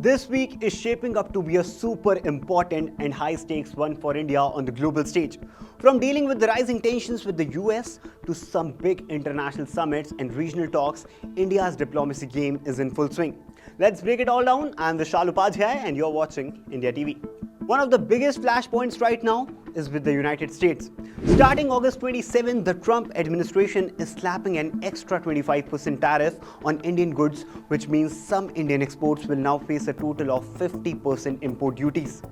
This week is shaping up to be a super important and high stakes one for India on the global stage. From dealing with the rising tensions with the US to some big international summits and regional talks, India's diplomacy game is in full swing. Let's break it all down. I'm Vishal Upadhyay and you're watching India TV. One of the biggest flashpoints right now is with the United States. Starting August 27, the Trump administration is slapping an extra 25% tariff on Indian goods, which means some Indian exports will now face a total of 50% import duties.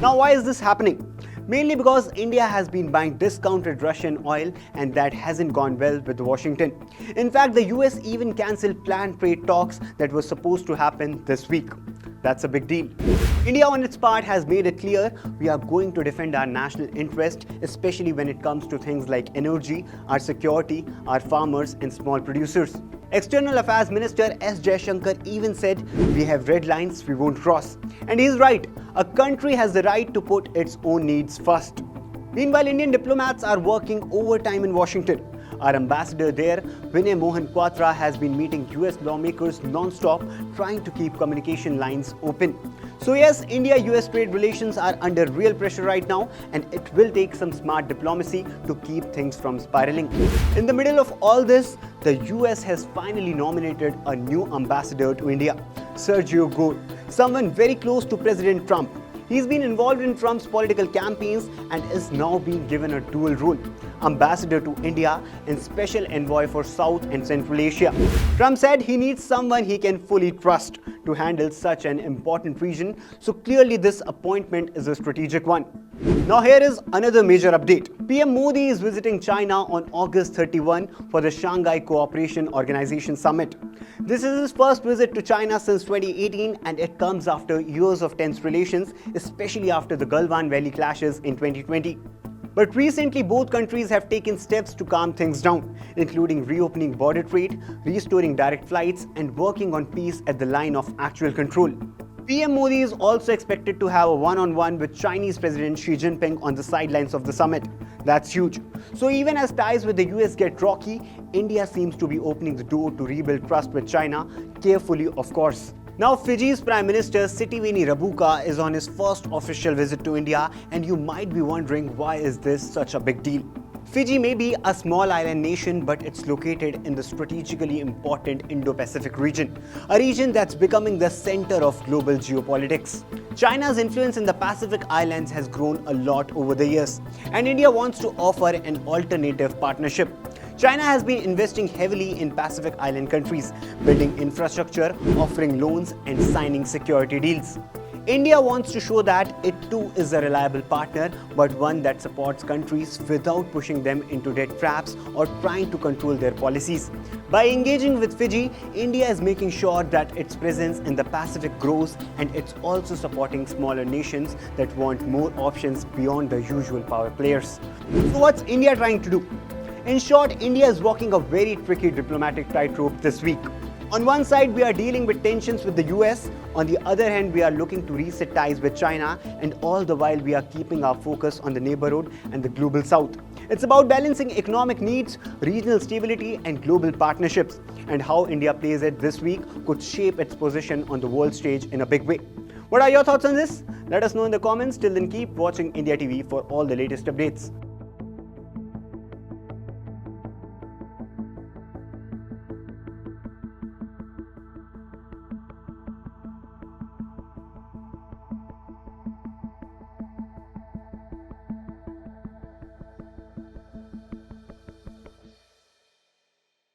Now, why is this happening? Mainly because India has been buying discounted Russian oil and that hasn't gone well with Washington. In fact, the US even cancelled planned trade talks that were supposed to happen this week. That's a big deal. India on its part has made it clear we are going to defend our national interest, especially when it comes to things like energy, our security, our farmers and small producers. External Affairs Minister S. Jaishankar even said, "We have red lines we won't cross." And he's right. A country has the right to put its own needs first. Meanwhile, Indian diplomats are working overtime in Washington. Our ambassador there, Vinay Mohan Quatra, has been meeting US lawmakers non-stop, trying to keep communication lines open. So yes, India-US trade relations are under real pressure right now, and it will take some smart diplomacy to keep things from spiraling. In the middle of all this, the US has finally nominated a new ambassador to India, Sergio Gore, someone very close to President Trump. He's been involved in Trump's political campaigns and is now being given a dual role, ambassador to India and special envoy for South and Central Asia. Trump said he needs someone he can fully trust to handle such an important region, so clearly this appointment is a strategic one. Now here is another major update. PM Modi is visiting China on August 31 for the Shanghai Cooperation Organization Summit. This is his first visit to China since 2018 and it comes after years of tense relations, especially after the Galwan Valley clashes in 2020. But recently, both countries have taken steps to calm things down, including reopening border trade, restoring direct flights, and working on peace at the line of actual control. PM Modi is also expected to have a one-on-one with Chinese President Xi Jinping on the sidelines of the summit. That's huge. So even as ties with the US get rocky, India seems to be opening the door to rebuild trust with China, carefully of course. Now, Fiji's Prime Minister Sitiveni Rabuka is on his first official visit to India, and you might be wondering, why is this such a big deal? Fiji may be a small island nation, but it's located in the strategically important Indo-Pacific region, a region that's becoming the center of global geopolitics. China's influence in the Pacific Islands has grown a lot over the years, and India wants to offer an alternative partnership. China has been investing heavily in Pacific Island countries, building infrastructure, offering loans, and signing security deals. India wants to show that it too is a reliable partner, but one that supports countries without pushing them into debt traps or trying to control their policies. By engaging with Fiji, India is making sure that its presence in the Pacific grows, and it's also supporting smaller nations that want more options beyond the usual power players. So what's India trying to do? In short, India is walking a very tricky diplomatic tightrope this week. On one side, we are dealing with tensions with the US. On the other hand, we are looking to reset ties with China, and all the while we are keeping our focus on the neighborhood and the global south. It's about balancing economic needs, regional stability, and global partnerships. And how India plays it this week could shape its position on the world stage in a big way. What are your thoughts on this? Let us know in the comments. Till then, keep watching India TV for all the latest updates.